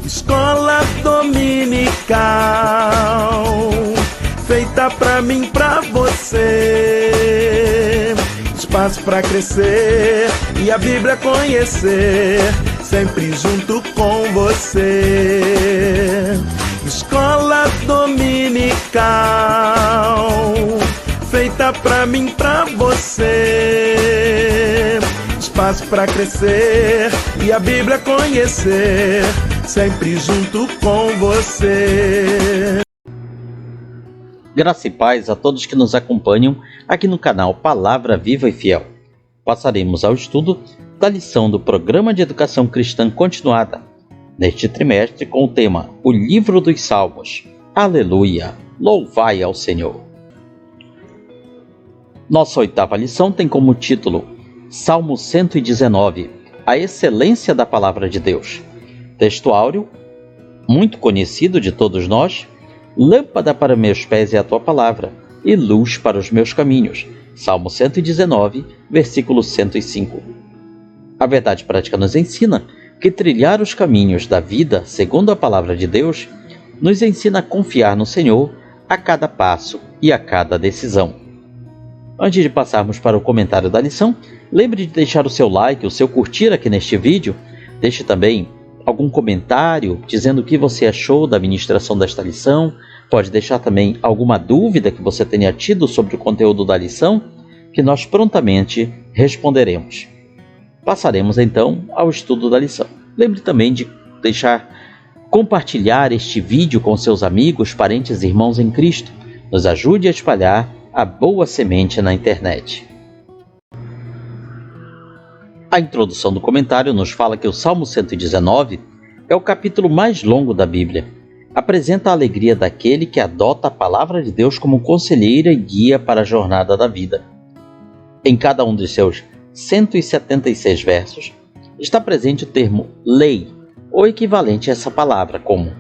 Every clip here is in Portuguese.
Escola dominical, feita pra mim, pra você. Espaço pra crescer e a Bíblia conhecer, sempre junto com você. Escola dominical, feita pra mim, pra você. Espaço pra crescer e a Bíblia conhecer, sempre junto com você. Graça e paz a todos que nos acompanham aqui no canal Palavra Viva e Fiel. Passaremos ao estudo da lição do Programa de Educação Cristã Continuada, neste trimestre com o tema O Livro dos Salmos. Aleluia! Louvai ao Senhor! Nossa oitava lição tem como título Salmo 119, a excelência da Palavra de Deus. Texto áureo, muito conhecido de todos nós: lâmpada para meus pés é a tua palavra, e luz para os meus caminhos. Salmo 119, versículo 105. A verdade prática nos ensina que trilhar os caminhos da vida, segundo a palavra de Deus, nos ensina a confiar no Senhor a cada passo e a cada decisão. Antes de passarmos para o comentário da lição, lembre de deixar o seu like, o seu curtir aqui neste vídeo. Deixe também algum comentário dizendo o que você achou da ministração desta lição. Pode deixar também alguma dúvida que você tenha tido sobre o conteúdo da lição, que nós prontamente responderemos. Passaremos então ao estudo da lição. Lembre também de compartilhar este vídeo com seus amigos, parentes e irmãos em Cristo. Nos ajude a espalhar a boa semente na internet. A introdução do comentário nos fala que o Salmo 119 é o capítulo mais longo da Bíblia. Apresenta a alegria daquele que adota a palavra de Deus como conselheira e guia para a jornada da vida. Em cada um dos seus 176 versos está presente o termo lei, ou equivalente a essa palavra, como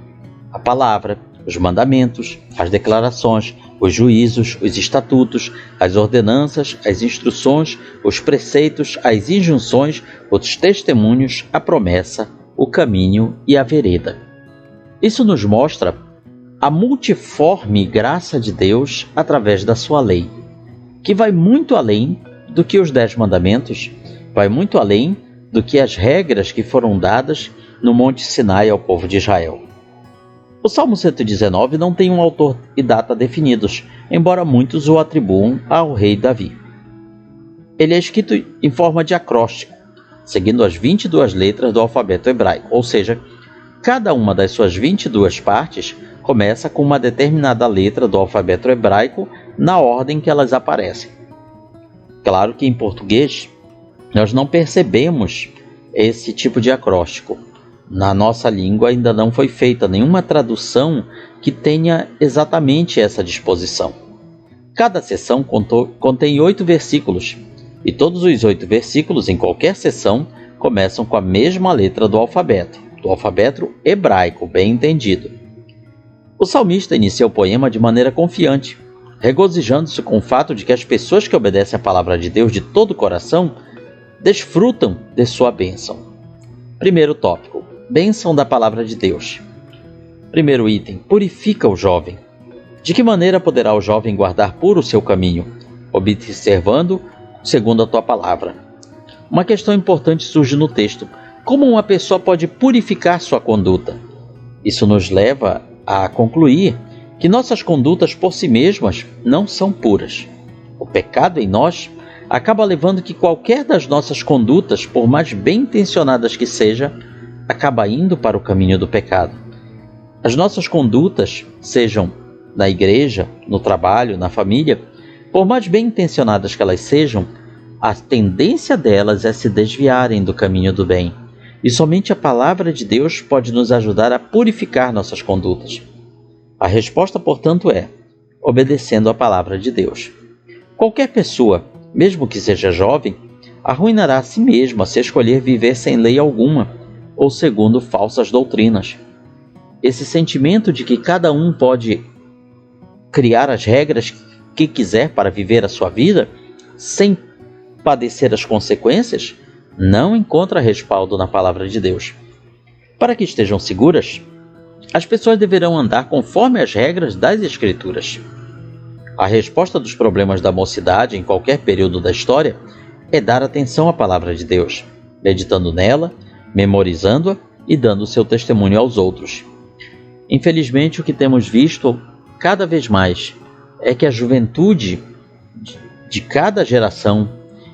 a palavra, os mandamentos, as declarações, os juízos, os estatutos, as ordenanças, as instruções, os preceitos, as injunções, os testemunhos, a promessa, o caminho e a vereda. Isso nos mostra a multiforme graça de Deus através da sua lei, que vai muito além do que os 10 mandamentos, vai muito além do que as regras que foram dadas no Monte Sinai ao povo de Israel. O Salmo 119 não tem um autor e data definidos, embora muitos o atribuam ao rei Davi. Ele é escrito em forma de acróstico, seguindo as 22 letras do alfabeto hebraico, ou seja, cada uma das suas 22 partes começa com uma determinada letra do alfabeto hebraico na ordem que elas aparecem. Claro que em português nós não percebemos esse tipo de acróstico. Na nossa língua ainda não foi feita nenhuma tradução que tenha exatamente essa disposição. Cada seção contém 8 versículos, e todos os 8 versículos em qualquer seção começam com a mesma letra do alfabeto hebraico, bem entendido. O salmista inicia o poema de maneira confiante, regozijando-se com o fato de que as pessoas que obedecem à palavra de Deus de todo o coração desfrutam de sua bênção. Primeiro tópico: bênção da palavra de Deus. Primeiro item: purifica o jovem. De que maneira poderá o jovem guardar puro o seu caminho? Observando segundo a tua palavra. Uma questão importante surge no texto: como uma pessoa pode purificar sua conduta? Isso nos leva a concluir que nossas condutas por si mesmas não são puras. O pecado em nós acaba levando que qualquer das nossas condutas, por mais bem intencionadas que seja, acaba indo para o caminho do pecado. As nossas condutas, sejam na igreja, no trabalho, na família, por mais bem intencionadas que elas sejam, a tendência delas é se desviarem do caminho do bem. E somente a palavra de Deus pode nos ajudar a purificar nossas condutas. A resposta, portanto, é obedecendo a palavra de Deus. Qualquer pessoa, mesmo que seja jovem, arruinará a si mesma se escolher viver sem lei alguma ou segundo falsas doutrinas. Esse sentimento de que cada um pode criar as regras que quiser para viver a sua vida sem padecer as consequências não encontra respaldo na palavra de Deus. Para que estejam seguras, as pessoas deverão andar conforme as regras das Escrituras. A resposta dos problemas da mocidade em qualquer período da história é dar atenção à palavra de Deus, meditando nela, memorizando-a e dando seu testemunho aos outros. Infelizmente, o que temos visto cada vez mais é que a juventude de cada geração,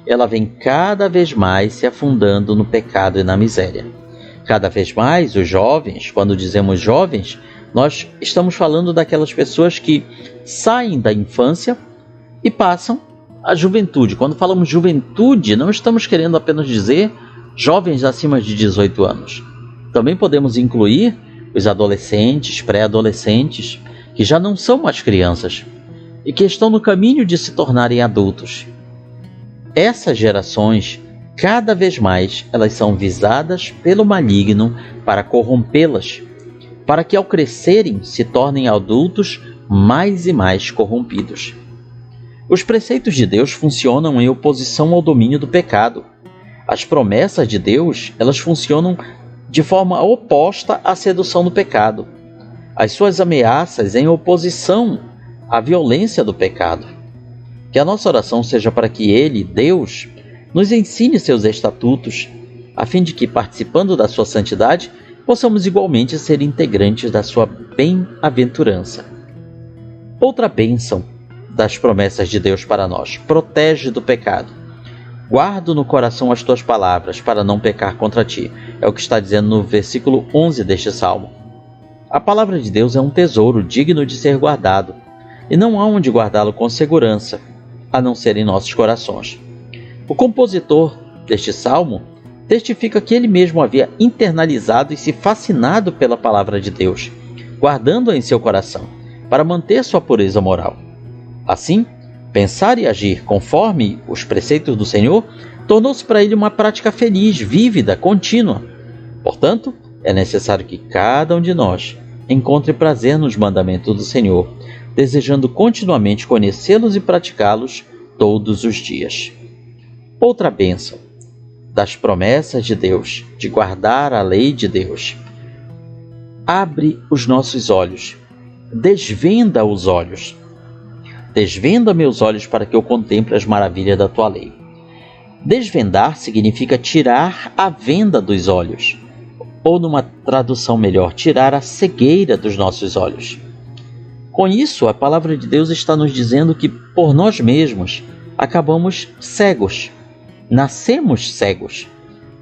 ela vem cada vez mais se afundando no pecado e na miséria. Cada vez mais os jovens, quando dizemos jovens, nós estamos falando daquelas pessoas que saem da infância e passam à juventude. Quando falamos juventude, não estamos querendo apenas dizer jovens acima de 18 anos. Também podemos incluir os adolescentes, pré-adolescentes, que já não são mais crianças e que estão no caminho de se tornarem adultos. Essas gerações, cada vez mais, elas são visadas pelo maligno para corrompê-las, para que ao crescerem se tornem adultos mais e mais corrompidos. Os preceitos de Deus funcionam em oposição ao domínio do pecado. As promessas de Deus, elas funcionam de forma oposta à sedução do pecado. As suas ameaças em oposição à violência do pecado. Que a nossa oração seja para que Ele, Deus, nos ensine seus estatutos, a fim de que, participando da sua santidade, possamos igualmente ser integrantes da sua bem-aventurança. Outra bênção das promessas de Deus para nós: protege do pecado. Guardo no coração as tuas palavras, para não pecar contra ti. É o que está dizendo no versículo 11 deste salmo. A palavra de Deus é um tesouro digno de ser guardado, e não há onde guardá-lo com segurança, a não ser em nossos corações. O compositor deste salmo testifica que ele mesmo havia internalizado e se fascinado pela palavra de Deus, guardando-a em seu coração, para manter sua pureza moral. Assim, pensar e agir conforme os preceitos do Senhor tornou-se para ele uma prática feliz, vívida, contínua. Portanto, é necessário que cada um de nós encontre prazer nos mandamentos do Senhor, desejando continuamente conhecê-los e praticá-los todos os dias. Outra bênção das promessas de Deus, de guardar a lei de Deus: abre os nossos olhos, desvenda os olhos. Desvenda meus olhos para que eu contemple as maravilhas da tua lei. Desvendar significa tirar a venda dos olhos, ou numa tradução melhor, tirar a cegueira dos nossos olhos. Com isso, a palavra de Deus está nos dizendo que por nós mesmos acabamos cegos, nascemos cegos,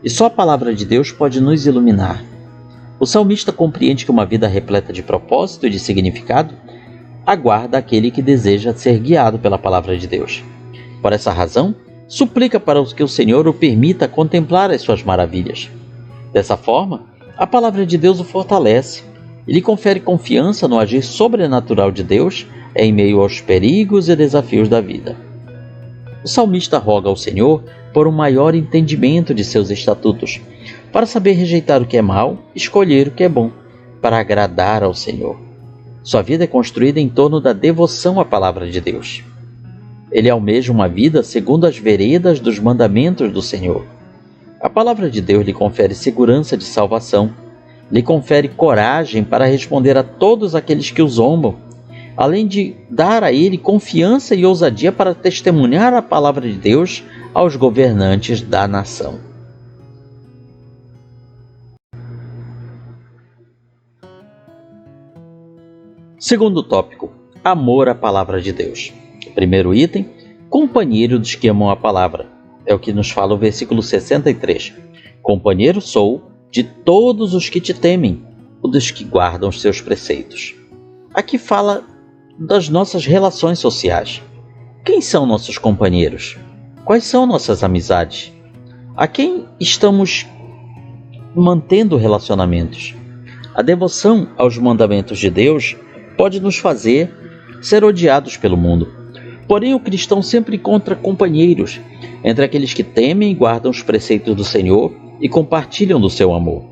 e só a palavra de Deus pode nos iluminar. O salmista compreende que uma vida repleta de propósito e de significado aguarda aquele que deseja ser guiado pela palavra de Deus. Por essa razão, suplica para que o Senhor o permita contemplar as suas maravilhas. Dessa forma, a palavra de Deus o fortalece e lhe confere confiança no agir sobrenatural de Deus em meio aos perigos e desafios da vida. O salmista roga ao Senhor por um maior entendimento de seus estatutos, para saber rejeitar o que é mal e escolher o que é bom, para agradar ao Senhor. Sua vida é construída em torno da devoção à palavra de Deus. Ele almeja uma vida segundo as veredas dos mandamentos do Senhor. A palavra de Deus lhe confere segurança de salvação, lhe confere coragem para responder a todos aqueles que o zombam, além de dar a ele confiança e ousadia para testemunhar a palavra de Deus aos governantes da nação. Segundo tópico: amor à palavra de Deus. Primeiro item: companheiro dos que amam a palavra. É o que nos fala o versículo 63. Companheiro sou de todos os que te temem, ou dos que guardam os seus preceitos. Aqui fala das nossas relações sociais. Quem são nossos companheiros? Quais são nossas amizades? A quem estamos mantendo relacionamentos? A devoção aos mandamentos de Deus pode nos fazer ser odiados pelo mundo. Porém, o cristão sempre encontra companheiros entre aqueles que temem e guardam os preceitos do Senhor e compartilham do seu amor.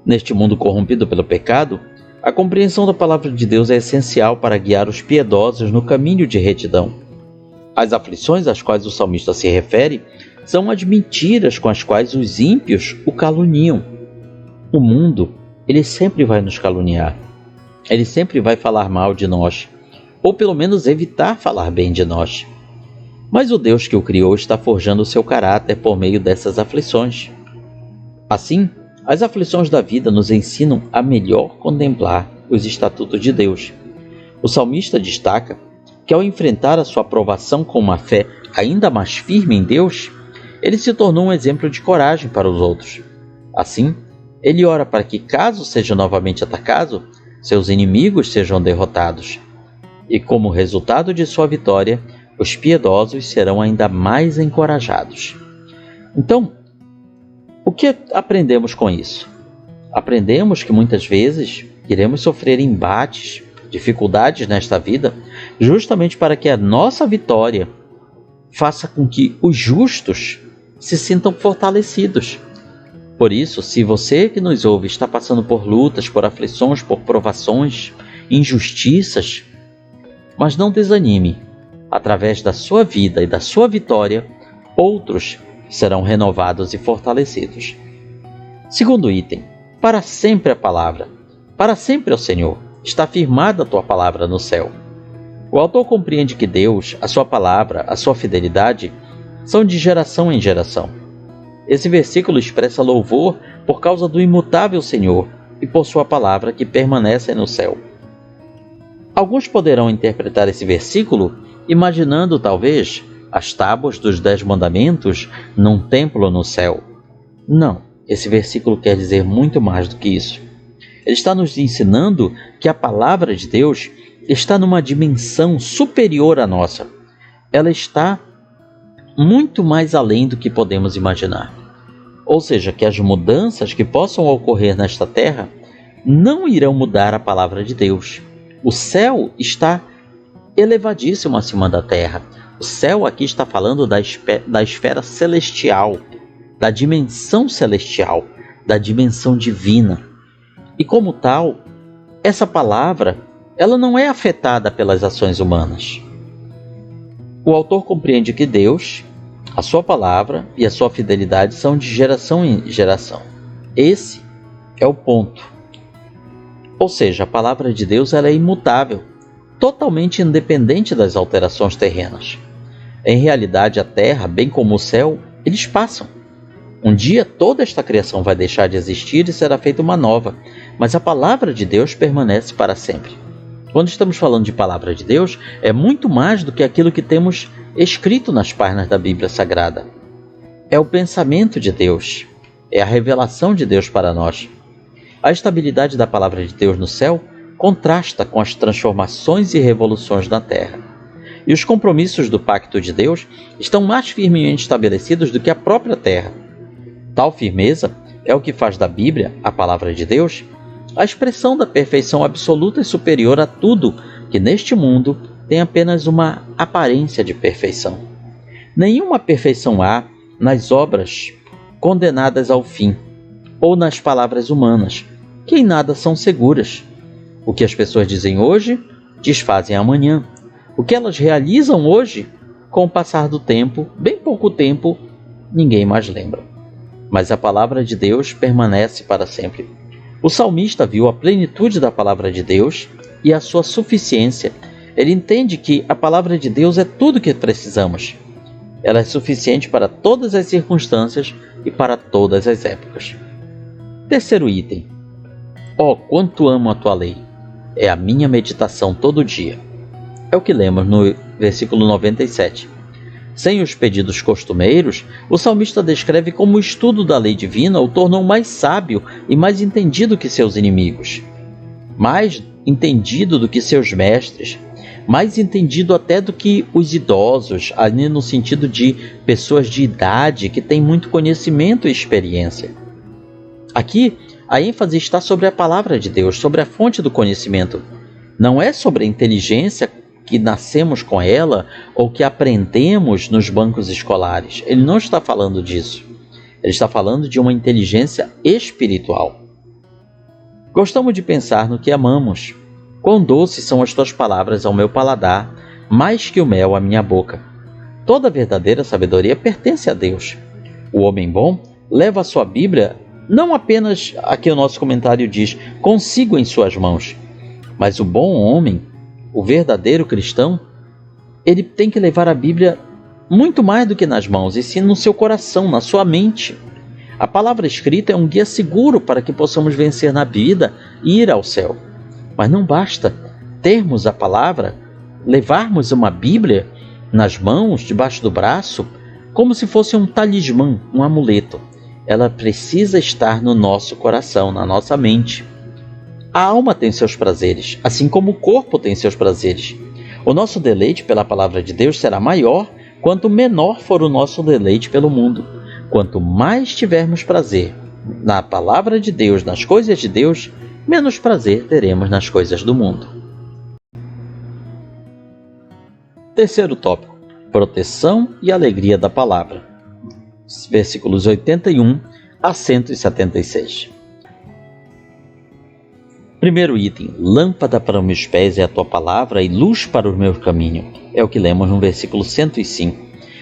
Neste mundo corrompido pelo pecado, a compreensão da palavra de Deus é essencial para guiar os piedosos no caminho de retidão. As aflições às quais o salmista se refere são as mentiras com as quais os ímpios o caluniam. O mundo, ele sempre vai nos caluniar. Ele sempre vai falar mal de nós, ou pelo menos evitar falar bem de nós. Mas o Deus que o criou está forjando o seu caráter por meio dessas aflições. Assim, as aflições da vida nos ensinam a melhor contemplar os estatutos de Deus. O salmista destaca que ao enfrentar a sua provação com uma fé ainda mais firme em Deus, ele se tornou um exemplo de coragem para os outros. Assim, ele ora para que, caso seja novamente atacado, seus inimigos sejam derrotados. E como resultado de sua vitória, os piedosos serão ainda mais encorajados. Então, o que aprendemos com isso? Aprendemos que muitas vezes iremos sofrer embates, dificuldades nesta vida, justamente para que a nossa vitória faça com que os justos se sintam fortalecidos. Por isso, se você que nos ouve está passando por lutas, por aflições, por provações, injustiças, mas não desanime. Através da sua vida e da sua vitória, outros serão renovados e fortalecidos. Segundo item, para sempre a palavra, para sempre ao Senhor, está firmada a tua palavra no céu. O autor compreende que Deus, a sua palavra, a sua fidelidade, são de geração em geração. Esse versículo expressa louvor por causa do imutável Senhor e por sua palavra que permanece no céu. Alguns poderão interpretar esse versículo imaginando, talvez, as tábuas dos 10 mandamentos num templo no céu. Não, esse versículo quer dizer muito mais do que isso. Ele está nos ensinando que a palavra de Deus está numa dimensão superior à nossa. Ela está muito mais além do que podemos imaginar. Ou seja, que as mudanças que possam ocorrer nesta terra não irão mudar a palavra de Deus. O céu está elevadíssimo acima da terra. O céu aqui está falando da esfera celestial, da dimensão celestial, da dimensão divina. E como tal, essa palavra, ela não é afetada pelas ações humanas. O autor compreende que Deus, a sua palavra e a sua fidelidade são de geração em geração. Esse é o ponto. Ou seja, a palavra de Deus ela é imutável, totalmente independente das alterações terrenas. Em realidade, a terra, bem como o céu, eles passam. Um dia toda esta criação vai deixar de existir e será feita uma nova, mas a palavra de Deus permanece para sempre. Quando estamos falando de palavra de Deus, é muito mais do que aquilo que temos escrito nas páginas da Bíblia Sagrada. É o pensamento de Deus, é a revelação de Deus para nós. A estabilidade da palavra de Deus no céu contrasta com as transformações e revoluções da terra. E os compromissos do pacto de Deus estão mais firmemente estabelecidos do que a própria terra. Tal firmeza é o que faz da Bíblia, a palavra de Deus, a expressão da perfeição absoluta e superior a tudo que neste mundo tem apenas uma aparência de perfeição. Nenhuma perfeição há nas obras condenadas ao fim, ou nas palavras humanas, que em nada são seguras. O que as pessoas dizem hoje, desfazem amanhã. O que elas realizam hoje, com o passar do tempo, bem pouco tempo, ninguém mais lembra. Mas a palavra de Deus permanece para sempre. O salmista viu a plenitude da palavra de Deus e a sua suficiência. Ele entende que a palavra de Deus é tudo o que precisamos. Ela é suficiente para todas as circunstâncias e para todas as épocas. Terceiro item. Oh, quanto amo a tua lei! É a minha meditação todo dia. É o que lemos no versículo 97. Sem os pedidos costumeiros, o salmista descreve como o estudo da lei divina o tornou mais sábio e mais entendido que seus inimigos. Mais entendido do que seus mestres. Mais entendido até do que os idosos, ali no sentido de pessoas de idade que têm muito conhecimento e experiência. Aqui, a ênfase está sobre a palavra de Deus, sobre a fonte do conhecimento. Não é sobre a inteligência que nascemos com ela ou que aprendemos nos bancos escolares. Ele não está falando disso. Ele está falando de uma inteligência espiritual. Gostamos de pensar no que amamos. Quão doces são as tuas palavras ao meu paladar, mais que o mel à minha boca. Toda verdadeira sabedoria pertence a Deus. O homem bom leva a sua Bíblia Não apenas, aqui o nosso comentário diz, consigo em suas mãos, mas o bom homem, o verdadeiro cristão, ele tem que levar a Bíblia muito mais do que nas mãos, e sim no seu coração, na sua mente. A palavra escrita é um guia seguro para que possamos vencer na vida e ir ao céu. Mas não basta termos a palavra, levarmos uma Bíblia nas mãos, debaixo do braço, como se fosse um talismã, um amuleto. Ela precisa estar no nosso coração, na nossa mente. A alma tem seus prazeres, assim como o corpo tem seus prazeres. O nosso deleite pela palavra de Deus será maior quanto menor for o nosso deleite pelo mundo. Quanto mais tivermos prazer na palavra de Deus, nas coisas de Deus, menos prazer teremos nas coisas do mundo. Terceiro tópico: proteção e alegria da palavra. Versículos 81 a 176. Primeiro item: lâmpada para os meus pés é a tua palavra e luz para o meu caminho. É o que lemos no versículo 105.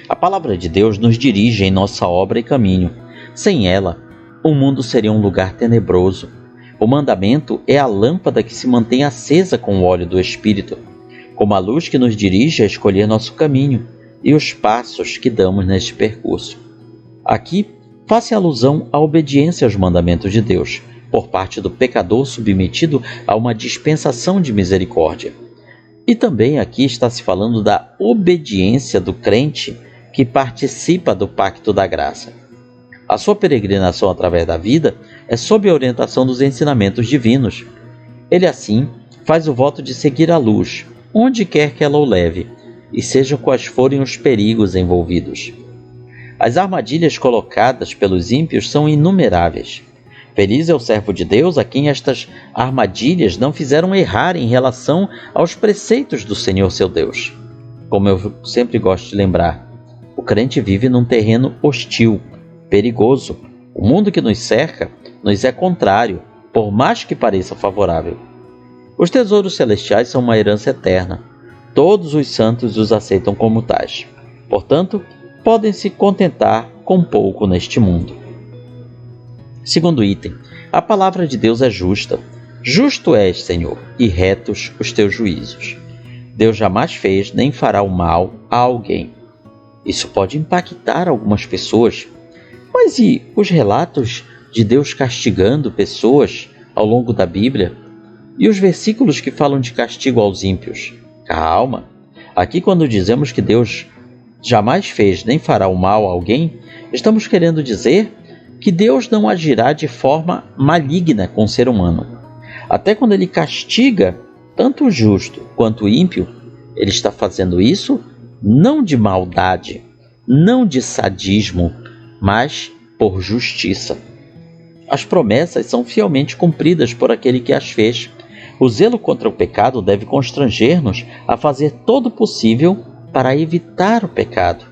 A palavra de Deus nos dirige em nossa obra e caminho. Sem ela, o mundo seria um lugar tenebroso. O mandamento é a lâmpada que se mantém acesa com o óleo do Espírito, como a luz que nos dirige a escolher nosso caminho e os passos que damos neste percurso. Aqui, faça alusão à obediência aos mandamentos de Deus, por parte do pecador submetido a uma dispensação de misericórdia. E também aqui está se falando da obediência do crente que participa do pacto da graça. A sua peregrinação através da vida é sob a orientação dos ensinamentos divinos. Ele assim faz o voto de seguir a luz, onde quer que ela o leve, e sejam quais forem os perigos envolvidos. As armadilhas colocadas pelos ímpios são inumeráveis. Feliz é o servo de Deus a quem estas armadilhas não fizeram errar em relação aos preceitos do Senhor seu Deus. Como eu sempre gosto de lembrar, o crente vive num terreno hostil, perigoso. O mundo que nos cerca nos é contrário, por mais que pareça favorável. Os tesouros celestiais são uma herança eterna. Todos os santos os aceitam como tais. Portanto, podem se contentar com pouco neste mundo. Segundo item: a palavra de Deus é justa. Justo és, Senhor, e retos os teus juízos. Deus jamais fez nem fará o mal a alguém. Isso pode impactar algumas pessoas. Mas e os relatos de Deus castigando pessoas ao longo da Bíblia? E os versículos que falam de castigo aos ímpios? Calma! Aqui, quando dizemos que Deus jamais fez nem fará o mal a alguém, estamos querendo dizer que Deus não agirá de forma maligna com o ser humano. Até quando ele castiga tanto o justo quanto o ímpio, ele está fazendo isso não de maldade, não de sadismo, mas por justiça. As promessas são fielmente cumpridas por aquele que as fez. O zelo contra o pecado deve constranger-nos a fazer todo o possível para evitar o pecado.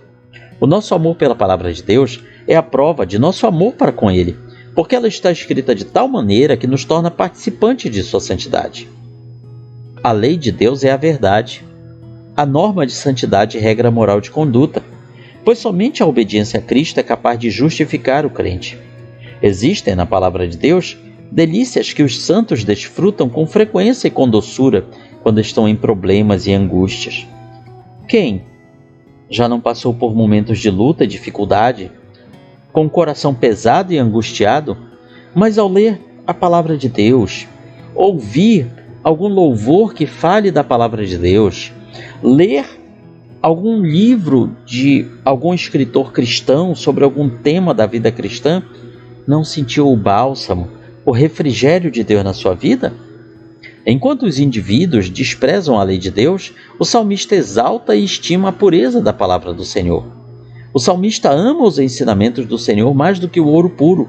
O nosso amor pela palavra de Deus é a prova de nosso amor para com Ele, porque ela está escrita de tal maneira que nos torna participantes de sua santidade. A lei de Deus é a verdade. A norma de santidade regra a moral de conduta, pois somente a obediência a Cristo é capaz de justificar o crente. Existem na palavra de Deus delícias que os santos desfrutam com frequência e com doçura quando estão em problemas e angústias. Quem já não passou por momentos de luta e dificuldade, com o coração pesado e angustiado, mas ao ler a palavra de Deus, ouvir algum louvor que fale da palavra de Deus, ler algum livro de algum escritor cristão sobre algum tema da vida cristã, não sentiu o bálsamo, o refrigério de Deus na sua vida? Enquanto os indivíduos desprezam a lei de Deus, o salmista exalta e estima a pureza da palavra do Senhor. O salmista ama os ensinamentos do Senhor mais do que o ouro puro.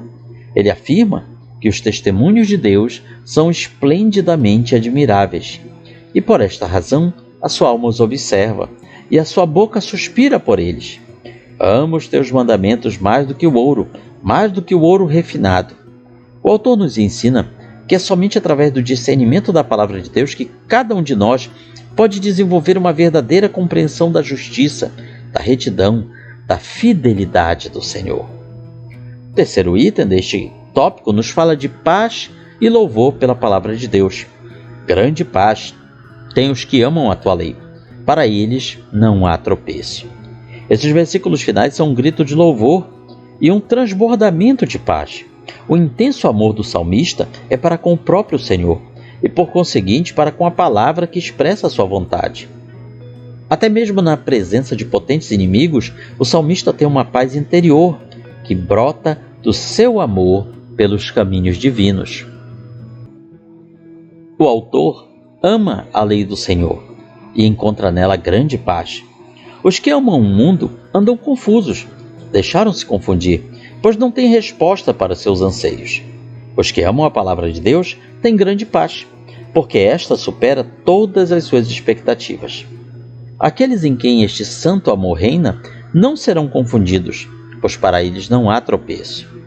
Ele afirma que os testemunhos de Deus são esplendidamente admiráveis, e por esta razão a sua alma os observa, e a sua boca suspira por eles. Amo os teus mandamentos mais do que o ouro refinado. O autor nos ensina que é somente através do discernimento da palavra de Deus que cada um de nós pode desenvolver uma verdadeira compreensão da justiça, da retidão, da fidelidade do Senhor. O terceiro item deste tópico nos fala de paz e louvor pela palavra de Deus. Grande paz tem os que amam a tua lei. Para eles não há tropeço. Esses versículos finais são um grito de louvor e um transbordamento de paz. O intenso amor do salmista é para com o próprio Senhor e, por conseguinte, para com a palavra que expressa a sua vontade. Até mesmo na presença de potentes inimigos, o salmista tem uma paz interior que brota do seu amor pelos caminhos divinos. O autor ama a lei do Senhor e encontra nela grande paz. Os que amam o mundo andam confusos, deixaram-se confundir, pois não têm resposta para seus anseios. Os que amam a palavra de Deus têm grande paz, porque esta supera todas as suas expectativas. Aqueles em quem este santo amor reina não serão confundidos, pois para eles não há tropeço.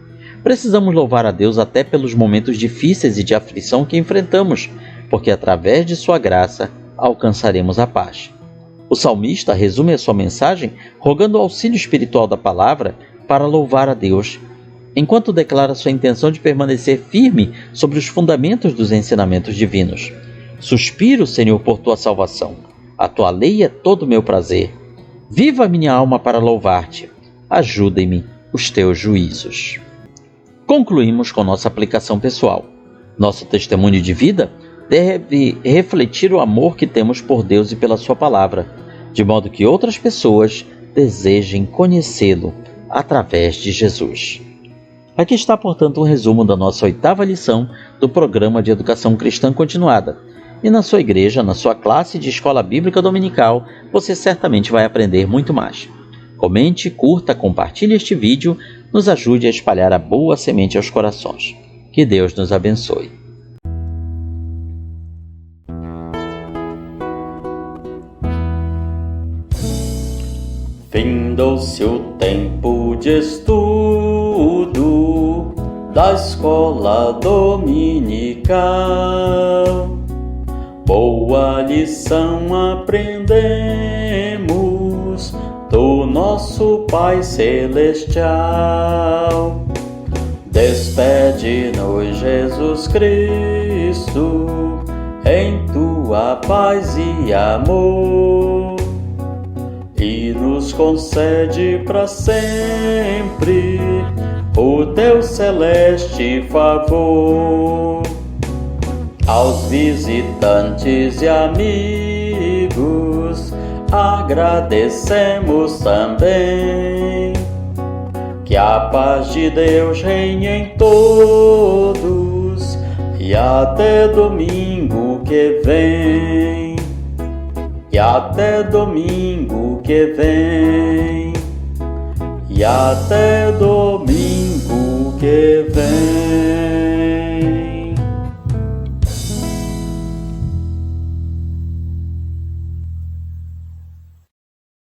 Precisamos louvar a Deus até pelos momentos difíceis e de aflição que enfrentamos, porque através de sua graça alcançaremos a paz. O salmista resume a sua mensagem rogando o auxílio espiritual da palavra para louvar a Deus, enquanto declara sua intenção de permanecer firme sobre os fundamentos dos ensinamentos divinos. Suspiro, Senhor, por tua salvação. A tua lei é todo o meu prazer. Viva a minha alma para louvar-te. Ajudem-me os teus juízos. Concluímos com nossa aplicação pessoal. Nosso testemunho de vida deve refletir o amor que temos por Deus e pela sua palavra, de modo que outras pessoas desejem conhecê-lo através de Jesus. Aqui está, portanto, um resumo da nossa 8ª lição do Programa de Educação Cristã Continuada. E na sua igreja, na sua classe de Escola Bíblica Dominical, você certamente vai aprender muito mais. Comente, curta, compartilhe este vídeo, nos ajude a espalhar a boa semente aos corações. Que Deus nos abençoe. Findou-se o tempo de estudo da escola dominical. Boa lição aprendemos do nosso Pai Celestial. Despede-nos, Jesus Cristo, em tua paz e amor, e nos concede para sempre o teu celeste favor. Aos visitantes e amigos agradecemos também. Que a paz de Deus reine em todos e até domingo que vem. E até domingo que vem. E até domingo que vem.